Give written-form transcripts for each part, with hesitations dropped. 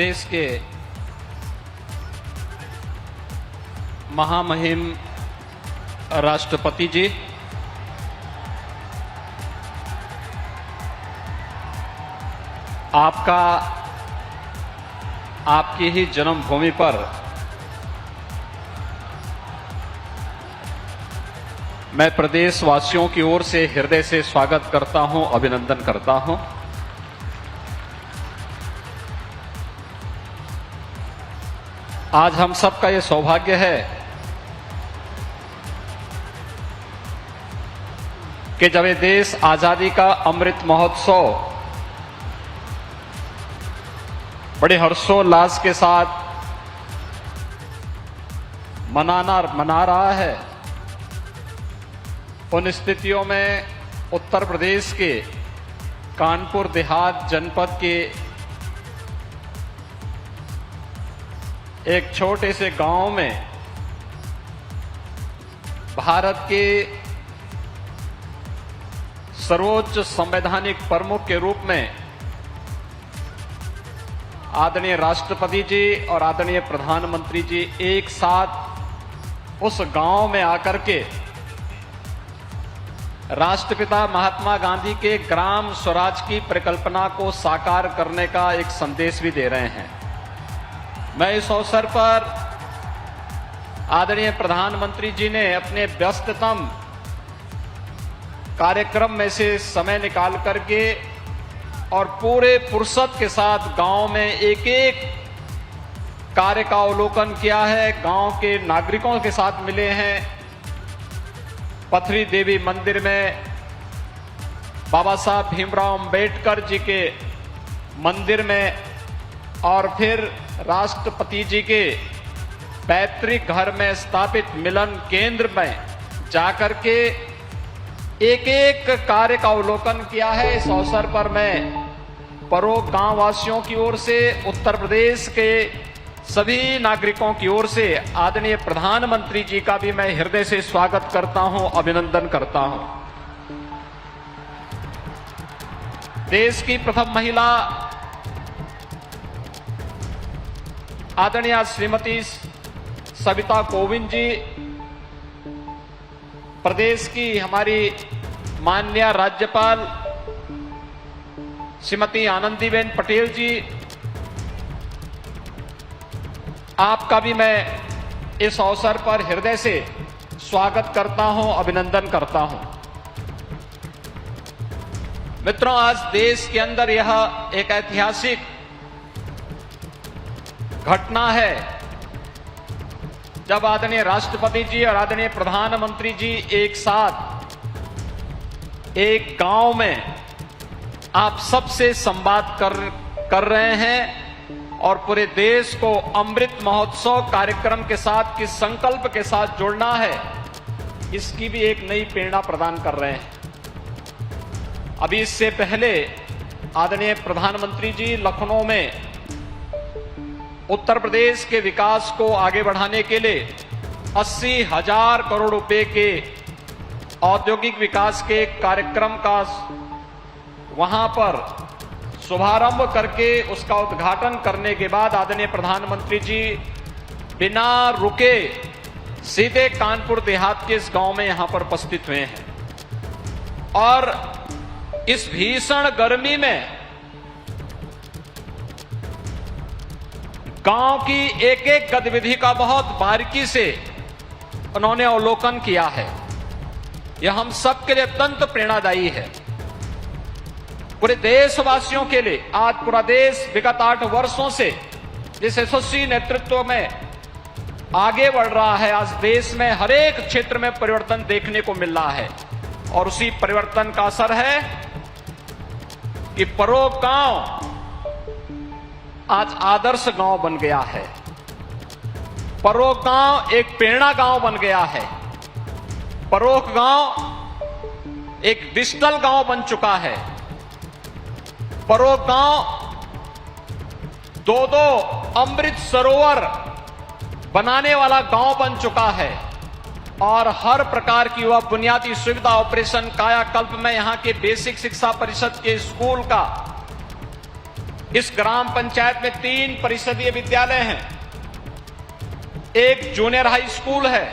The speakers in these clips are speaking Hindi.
देश के महामहिम राष्ट्रपति जी, आपकी ही जन्मभूमि पर मैं प्रदेशवासियों की ओर से हृदय से स्वागत करता हूं, अभिनंदन करता हूं। आज हम सबका ये सौभाग्य है कि जब ये देश आजादी का अमृत महोत्सव बड़े हर्षोल्लास के साथ मना रहा है, उन स्थितियों में उत्तर प्रदेश के कानपुर देहात जनपद के एक छोटे से गांव में भारत के सर्वोच्च संवैधानिक प्रमुख के रूप में आदरणीय राष्ट्रपति जी और आदरणीय प्रधानमंत्री जी एक साथ उस गांव में आकर के राष्ट्रपिता महात्मा गांधी के ग्राम स्वराज की परिकल्पना को साकार करने का एक संदेश भी दे रहे हैं। मैं इस अवसर पर आदरणीय प्रधानमंत्री जी ने अपने व्यस्ततम कार्यक्रम में से समय निकाल करके और पूरे फुर्सत के साथ गांव में एक एक कार्य का अवलोकन किया है, गांव के नागरिकों के साथ मिले हैं, पथरी देवी मंदिर में बाबा साहब भीमराव अंबेडकर जी के मंदिर में और फिर राष्ट्रपति जी के पैतृक घर में स्थापित मिलन केंद्र में जाकर के एक एक कार्य का अवलोकन किया है। इस अवसर पर मैं परोग गांव वासियों की ओर से, उत्तर प्रदेश के सभी नागरिकों की ओर से आदरणीय प्रधानमंत्री जी का भी मैं हृदय से स्वागत करता हूं, अभिनंदन करता हूं। देश की प्रथम महिला आदरणीय श्रीमती सविता कोविंद जी, प्रदेश की हमारी माननीय राज्यपाल श्रीमती आनंदीबेन पटेल जी, आपका भी मैं इस अवसर पर हृदय से स्वागत करता हूं, अभिनंदन करता हूं। मित्रों, आज देश के अंदर यह एक ऐतिहासिक घटना है जब आदरणीय राष्ट्रपति जी और आदरणीय प्रधानमंत्री जी एक साथ एक गांव में आप सबसे संवाद कर रहे हैं और पूरे देश को अमृत महोत्सव कार्यक्रम के साथ, किस संकल्प के साथ जोड़ना है, इसकी भी एक नई प्रेरणा प्रदान कर रहे हैं। अभी इससे पहले आदरणीय प्रधानमंत्री जी लखनऊ में उत्तर प्रदेश के विकास को आगे बढ़ाने के लिए 80,000 करोड़ रुपए के औद्योगिक विकास के कार्यक्रम का वहां पर शुभारंभ करके उसका उद्घाटन करने के बाद आदरणीय प्रधानमंत्री जी बिना रुके सीधे कानपुर देहात के इस गांव में यहां पर उपस्थित हुए हैं और इस भीषण गर्मी में गांव की एक एक गतिविधि का बहुत बारीकी से उन्होंने अवलोकन किया है। यह हम सबके लिए अत्यंत प्रेरणादायी है। पूरे देशवासियों के लिए आज पूरा देश विगत 8 वर्षों से जिस यशस्वी नेतृत्व में आगे बढ़ रहा है, आज देश में हर एक क्षेत्र में परिवर्तन देखने को मिल रहा है और उसी परिवर्तन का असर है कि परोग गांव आज आदर्श गांव बन गया है। परोग गांव एक प्रेरणा गांव बन गया है। परोग गांव एक डिजिटल गांव बन चुका है। परोग गांव 2 अमृत सरोवर बनाने वाला गांव बन चुका है और हर प्रकार की वह बुनियादी सुविधा ऑपरेशन कायाकल्प में यहां के बेसिक शिक्षा परिषद के स्कूल का इस ग्राम पंचायत में 3 परिषदीय विद्यालय हैं, एक जूनियर हाई स्कूल है,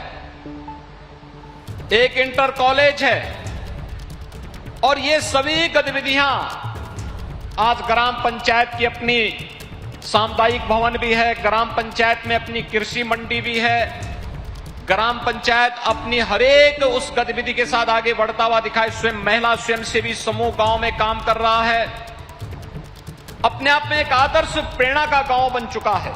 एक इंटर कॉलेज है, और ये सभी गतिविधियां आज ग्राम पंचायत की अपनी सामुदायिक भवन भी है, ग्राम पंचायत में अपनी कृषि मंडी भी है, ग्राम पंचायत अपनी हरेक उस गतिविधि के साथ आगे बढ़ता हुआ दिखाई। स्वयं महिला स्वयंसेवी समूह गांव में काम कर रहा है, अपने आप में एक आदर्श प्रेरणा का गांव बन चुका है।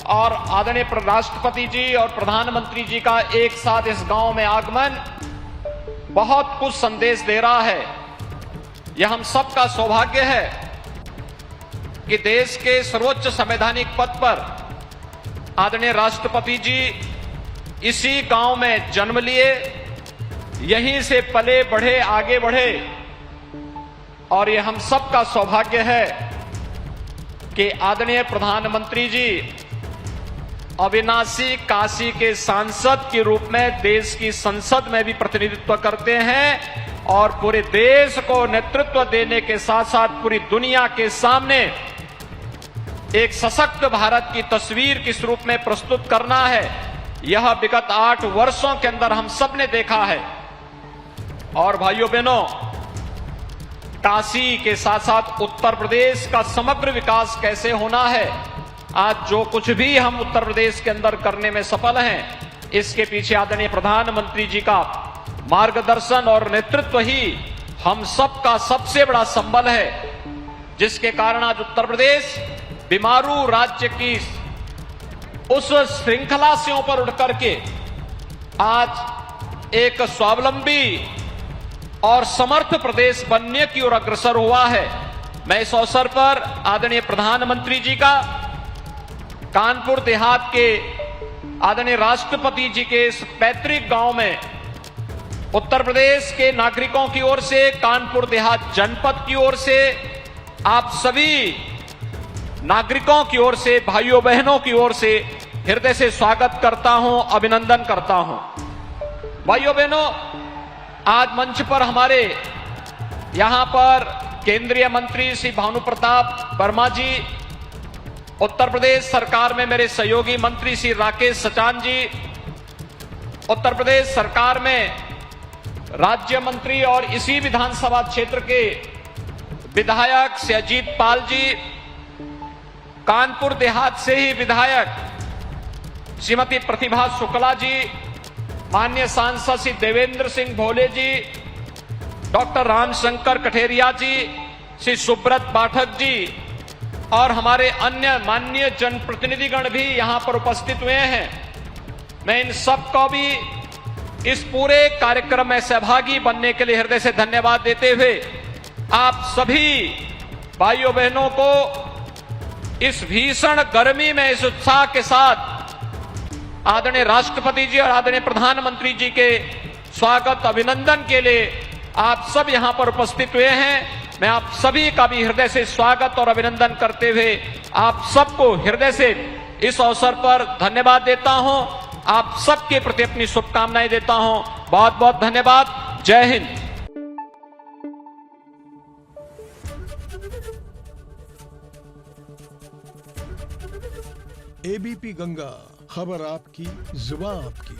और आदरणीय राष्ट्रपति जी और प्रधानमंत्री जी का एक साथ इस गांव में आगमन बहुत कुछ संदेश दे रहा है। यह हम सबका सौभाग्य है कि देश के सर्वोच्च संवैधानिक पद पर आदरणीय राष्ट्रपति जी इसी गांव में जन्म लिए, यहीं से पले बढ़े, आगे बढ़े, और ये हम सबका सौभाग्य है कि आदरणीय प्रधानमंत्री जी अविनाशी काशी के सांसद के रूप में देश की संसद में भी प्रतिनिधित्व करते हैं और पूरे देश को नेतृत्व देने के साथ साथ पूरी दुनिया के सामने एक सशक्त भारत की तस्वीर किस रूप में प्रस्तुत करना है, यह विगत 8 वर्षों के अंदर हम सब ने देखा है। और भाइयों बहनों, काशी के साथ साथ उत्तर प्रदेश का समग्र विकास कैसे होना है, आज जो कुछ भी हम उत्तर प्रदेश के अंदर करने में सफल हैं, इसके पीछे आदरणीय प्रधानमंत्री जी का मार्गदर्शन और नेतृत्व ही हम सबका सबसे बड़ा संबल है, जिसके कारण आज उत्तर प्रदेश बीमारू राज्य की उस श्रृंखला से ऊपर उठ करके आज एक स्वावलंबी और समर्थ प्रदेश बनने की ओर अग्रसर हुआ है। मैं इस अवसर पर आदरणीय प्रधानमंत्री जी का कानपुर देहात के आदरणीय राष्ट्रपति जी के इस पैतृक गांव में उत्तर प्रदेश के नागरिकों की ओर से, कानपुर देहात जनपद की ओर से, आप सभी नागरिकों की ओर से, भाइयों बहनों की ओर से हृदय से स्वागत करता हूं, अभिनंदन करता हूं। भाइयों बहनों, आज मंच पर हमारे यहां पर केंद्रीय मंत्री श्री भानु प्रताप वर्मा जी, उत्तर प्रदेश सरकार में मेरे सहयोगी मंत्री श्री राकेश सचान जी, उत्तर प्रदेश सरकार में राज्य मंत्री और इसी विधानसभा क्षेत्र के विधायक श्री अजीत पाल जी, कानपुर देहात से ही विधायक श्रीमती प्रतिभा शुक्ला जी, माननीय सांसद श्री देवेंद्र सिंह भोले जी, डॉक्टर रामशंकर कठेरिया जी, श्री सुब्रत पाठक जी और हमारे अन्य माननीय जनप्रतिनिधिगण भी यहां पर उपस्थित हुए हैं। मैं इन सबको भी इस पूरे कार्यक्रम में सहभागी बनने के लिए हृदय से धन्यवाद देते हुए आप सभी भाइयों बहनों को इस भीषण गर्मी में इस उत्साह के साथ आदरणीय राष्ट्रपति जी और आदरणीय प्रधानमंत्री जी के स्वागत अभिनंदन के लिए आप सब यहां पर उपस्थित हुए हैं। मैं आप सभी का भी हृदय से स्वागत और अभिनंदन करते हुए आप सबको हृदय से इस अवसर पर धन्यवाद देता हूं, आप सबके प्रति अपनी शुभकामनाएं देता हूं। बहुत बहुत धन्यवाद। जय हिंद। एबीपी गंगा, खबर आपकी, जुबान आपकी।